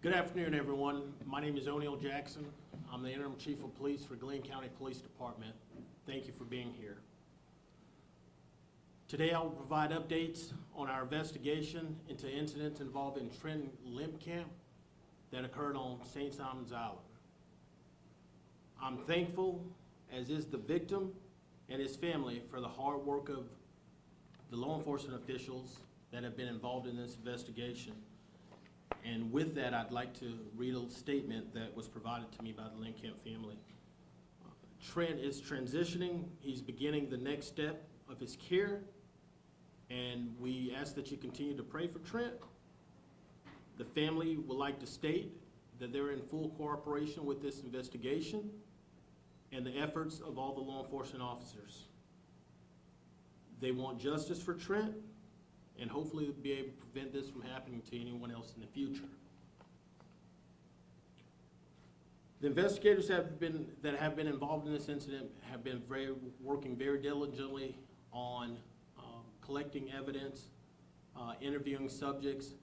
Good afternoon, everyone. My name is O'Neil Jackson. I'm the Interim Chief of Police for Glenn County Police Department. Thank you for being here. Today I will provide updates on our investigation into incidents involving Trent Lemkamp that occurred on St. Simon's Island. I'm thankful, as is the victim and his family, for the hard work of the law enforcement officials that have been involved in this investigation. And with that, I'd like to read a statement that was provided to me by the Lemkamp family. Trent is transitioning. He's beginning the next step of his care, and we ask that you continue to pray for Trent. The family would like to state that they're in full cooperation with this investigation and the efforts of all the law enforcement officers. They want justice for Trent, and hopefully be able to prevent this from happening to anyone else in the future. The investigators that have been involved in this incident have been working very diligently on collecting evidence, interviewing subjects,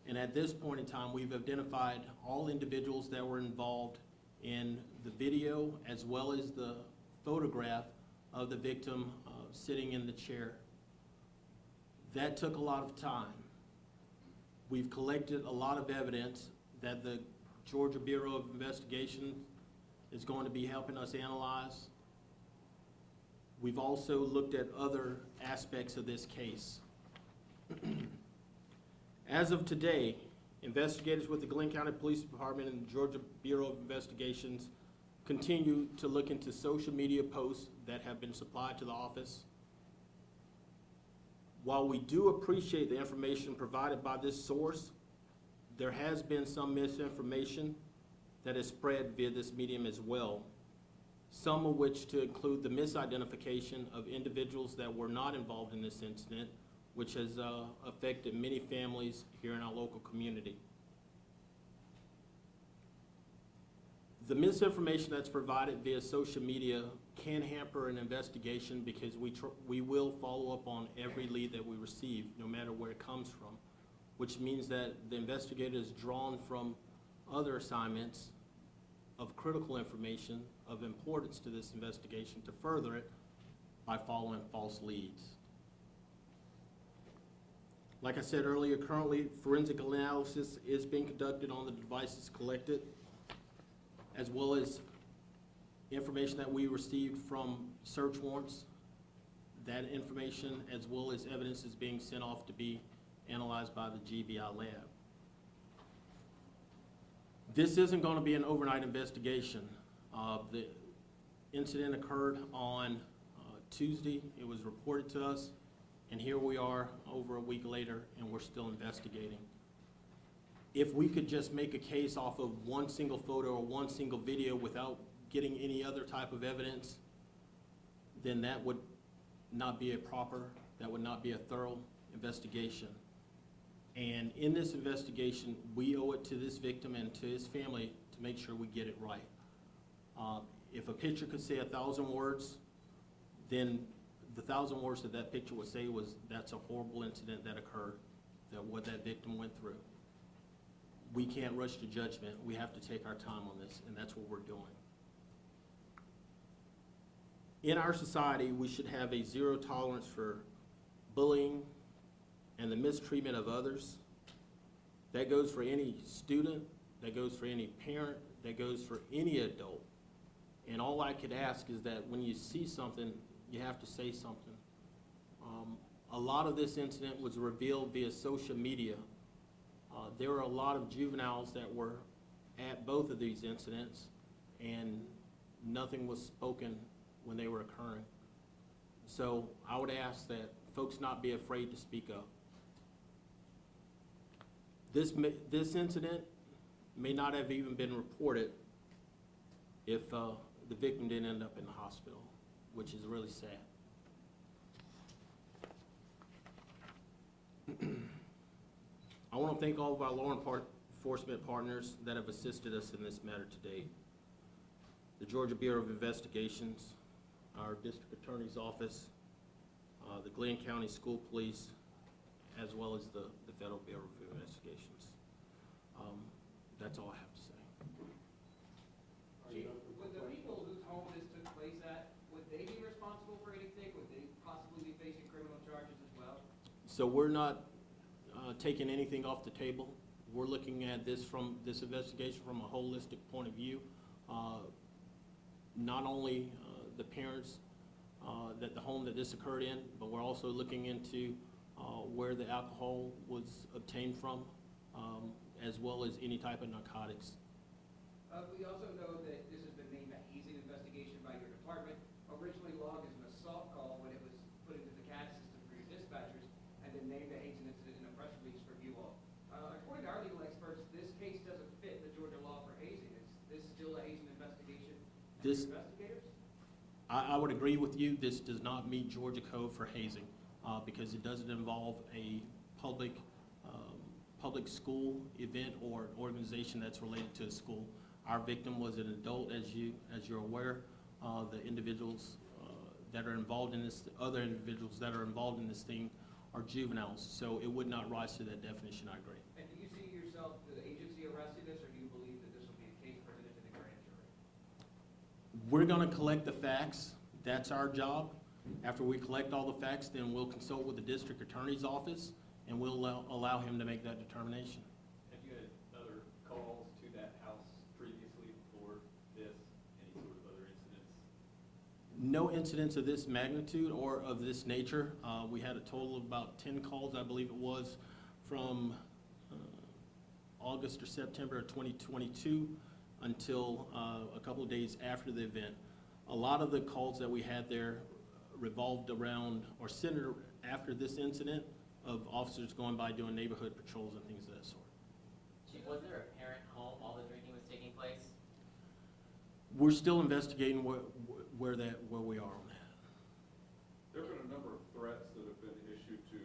and at this point in time, we've identified all individuals that were involved in the video as well as the photograph of the victim sitting in the chair. That took a lot of time. We've collected a lot of evidence that the Georgia Bureau of Investigation is going to be helping us analyze. We've also looked at other aspects of this case. As of today, investigators with the Glenn County Police Department and the Georgia Bureau of Investigations continue to look into social media posts that have been supplied to the office. While we do appreciate the information provided by this source, there has been some misinformation that is spread via this medium as well, some of which to include the misidentification of individuals that were not involved in this incident, which has affected many families here in our local community. The misinformation that's provided via social media can hamper an investigation because we will follow up on every lead that we receive, no matter where it comes from, which means that the investigator is drawn from other assignments of critical information of importance to this investigation to further it by following false leads. Like I said earlier, currently forensic analysis is being conducted on the devices collected, as well as information that we received from search warrants. That information, as well as evidence, is being sent off to be analyzed by the GBI lab. This isn't going to be an overnight investigation. The incident occurred on Tuesday. It was reported to us, and here we are over a week later, and we're still investigating. If we could just make a case off of one single photo or one single video without getting any other type of evidence, then that would not be that would not be a thorough investigation. And in this investigation, we owe it to this victim and to his family to make sure we get it right. If a picture could say 1,000 words, then the 1,000 words that picture would say was, that's a horrible incident that occurred, what that victim went through. We can't rush to judgment. We have to take our time on this, and that's what we're doing. In our society, we should have a zero tolerance for bullying and the mistreatment of others. That goes for any student, that goes for any parent, that goes for any adult. And all I could ask is that when you see something, you have to say something. A lot of this incident was revealed via social media. There were a lot of juveniles that were at both of these incidents, and nothing was spoken when they were occurring. So I would ask that folks not be afraid to speak up. This incident may not have even been reported if the victim didn't end up in the hospital, which is really sad. I want to thank all of our law enforcement partners that have assisted us in this matter today. The Georgia Bureau of Investigations, our District Attorney's Office, the Glenn County School Police, as well as the Federal Bureau of Investigations. That's all I have to say. Chief, would the people whose home this took place at, would they be responsible for anything? Would they possibly be facing criminal charges as well? So we're not taking anything off the table. We're looking at this investigation from a holistic point of view. Not only the parents that the home that this occurred in, but we're also looking into where the alcohol was obtained from, as well as any type of narcotics. We also know that this has been named a hazing investigation by your department. Originally logged as an assault call when it was put into the CAD system for your dispatchers, and then named a hazing incident in a press release for you all. According to our legal experts, this case doesn't fit the Georgia law for hazing. Is this still a hazing investigation for investigators? I would agree with you. This does not meet Georgia code for hazing because it doesn't involve a public school event or organization that's related to a school. Our victim was an adult, as you're aware. The individuals that are involved in this, other individuals that are involved in this thing are juveniles, so it would not rise to that definition. I agree. And do you see yourself, the agency, arresting this, or do you believe that this will be a case presented to the grand jury? We're going to collect the facts. That's our job. After we collect all the facts, then we'll consult with the district attorney's office, and we'll allow him to make that determination. Have you had other calls to that house previously before this? Any sort of other incidents? No incidents of this magnitude or of this nature. We had a total of about 10 calls, I believe it was, from August or September of 2022 until a couple of days after the event. A lot of the calls that we had there revolved around or centered after this incident of officers going by doing neighborhood patrols and things of that sort. Chief, was there a parent home while the drinking was taking place? We're still investigating where we are on that. There have been a number of threats that have been issued to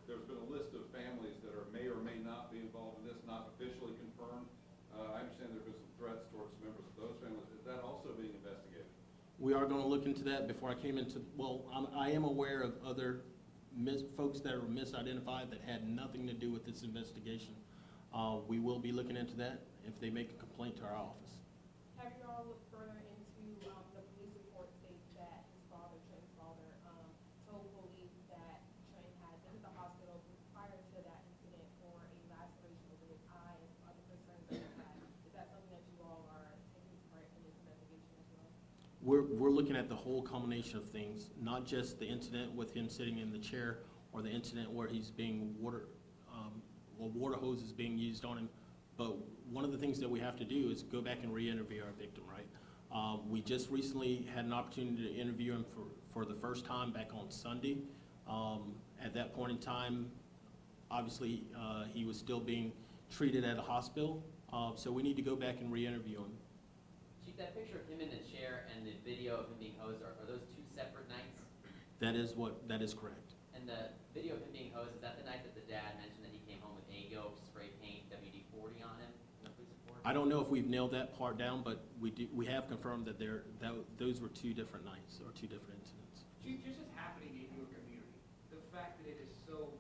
there's been a list of families that may or may not be involved in this, not officially confirmed. I understand there have been some threats towards members of those families. Is that also being investigated? We are going to look into that. Before I came into, I am aware of other folks that are misidentified that had nothing to do with this investigation. We will be looking into that if they make a complaint to our office. Have you all looked further into the police report states that his father, Trent's father, told police that Trent had been at the hospital prior to that incident for a laceration over his eye and some other concerns that he had. Is that something that you all are taking part in this investigation as well? We're looking at the whole combination of things, not just the incident with him sitting in the chair or the incident where he's being water hose is being used on him. But one of the things that we have to do is go back and re-interview our victim, right? We just recently had an opportunity to interview him for the first time back on Sunday. At that point in time, obviously, he was still being treated at a hospital. So we need to go back and re-interview him. Chief, that picture of him in the chair and the video of him being hosed, are those two separate nights? That is correct. And the video of him being hosed, is that the night that the dad mentioned that he came home with A-Go spray paint WD-40 on him in the police report? I don't know if we've nailed that part down, but we have confirmed that those were two different nights or two different incidents. Chief, this is happening in your community. The fact that it is so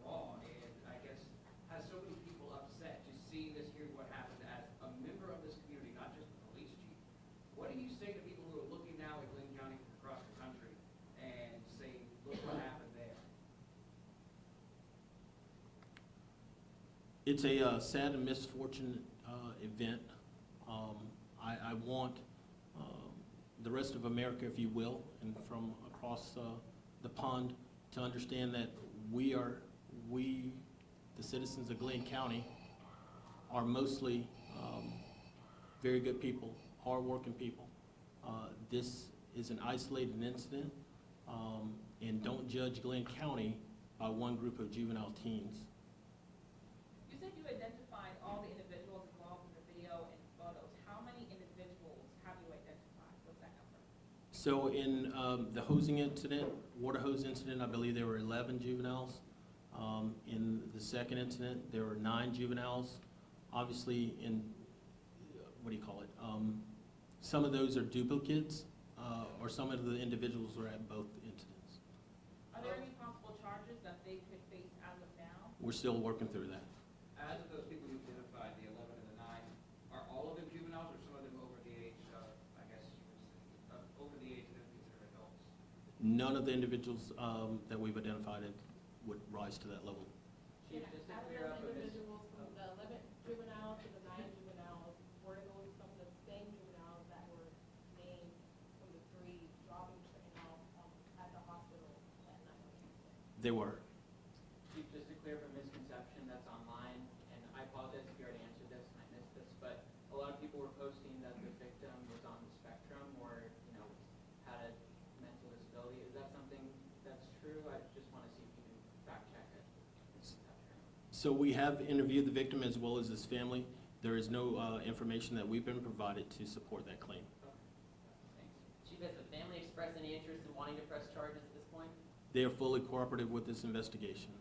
raw and I guess has so many people upset just seeing this, hearing what happened as a member of this community, not just the police chief. What do you say to people who are looking now at Glenn County from across the country and saying, look what happened there? It's a sad and misfortunate event. I want the rest of America, if you will, and from across the pond to understand that we, the citizens of Glenn County, are mostly very good people, hardworking people. This is an isolated incident, and don't judge Glenn County by one group of juvenile teens. You said you identified all the individuals involved in the video and photos. How many individuals have you identified? What's that number? So in the hosing incident, water hose incident, I believe there were 11 juveniles. In the second incident, there were 9 juveniles. Obviously, in, what do you call it? Some of those are duplicates, or some of the individuals were at both incidents. Are there any possible charges that they could face as of now? We're still working through that. As of those people you identified, the 11 and the None of the individuals that we've identified would rise to that level. Chief, And just to out of clear those up a individuals, from the 11 juveniles to the 9 juveniles, were those some of the same juveniles that were named from the 3 dropping Trenton off at the hospital that night? They were. Chief, just to clear up a misconception that's online, and I apologize if you already answered this and I missed this, but a lot of people were posting that the victim was on the spectrum or, had a mental disability. Is that something that's true? I just want to see if you can fact check it. So we have interviewed the victim as well as his family. There is no information that we've been provided to support that claim. Thanks. Chief, has the family expressed any interest in wanting to press charges at this point? They are fully cooperative with this investigation.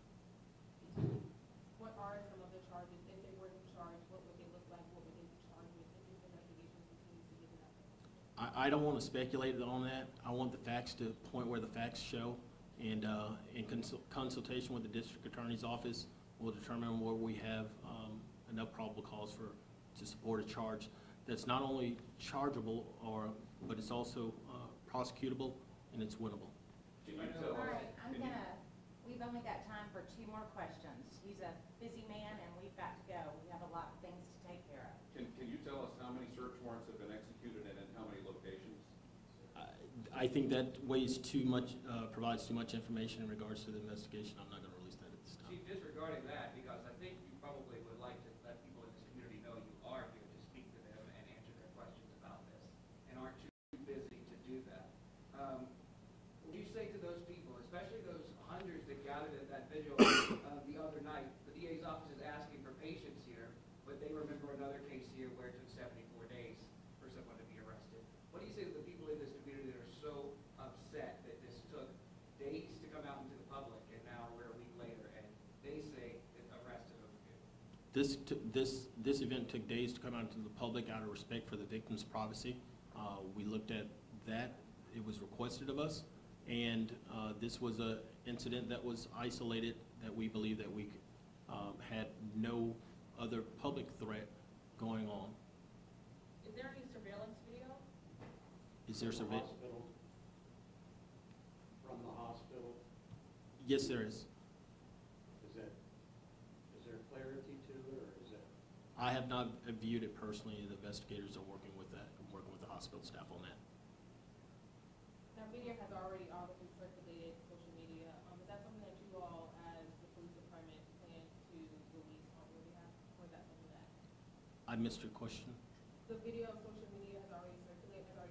What are some of the charges? If they were to charge, what would they look like? What would they be charged with if this investigation continues to get to that point? I don't want to speculate on that. I want the facts to point where the facts show, and in consultation with the district attorney's office, we'll determine where we have enough probable cause to support a charge that's not only chargeable, but it's also prosecutable and it's winnable. Can you tell All us? right, we've only got time for 2 more questions. He's a busy man and we've got to go. We have a lot of things to take care of. Can you tell us how many search warrants have been executed and in how many locations? I think that provides too much information in regards to the investigation. I'm not going to release that at this time. Chief, disregarding that, because I think you probably would like to let people in this community know you are here to speak to them and answer their questions about this, and aren't too busy to do that. What do you say to those people, especially those hundreds that gathered at that vigil the other night? The DA's office is asking for patience here, but they remember another case here where it took 74 days for someone to be arrested. What do you say to the people in this community that are so upset that this took days to come out into the public, and now we're a week later, and they say that arrest is overdue? This event took days to come out to the public out of respect for the victim's privacy. We looked at that. It was requested of us, and this was an incident that was isolated that we believe that we had no other public threat going on. Is there any surveillance video? Is there From the surveillance? hospital? From the hospital? Yes, there is. Is there clarity to it, or is it? I have not viewed it personally. The investigators are working with that. I'm working with the hospital staff on that. That video has already obviously circulated social media. Is that something that you all, as the police department, plan to release on your behalf, or is that something that? I missed your question. The video of social media has already circulated on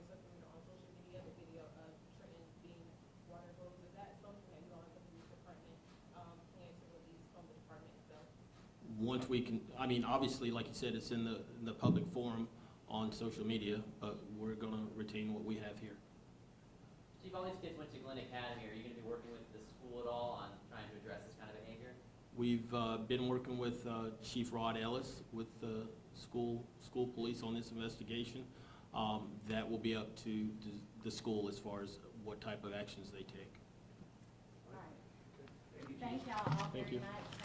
social media, the video of Trenton being water hosed. Is that something that you all, as the police department, plan to release from the department itself? Once we can, obviously, like you said, it's in the public forum on social media, but we're going to retain what we have here. Chief, all these kids went to Glen Academy. Are you going to be working with the school at all on trying to address this kind of behavior? We've been working with Chief Rod Ellis with the school police on this investigation. That will be up to the school as far as what type of actions they take. All right. Thank y'all all Thank very you. much.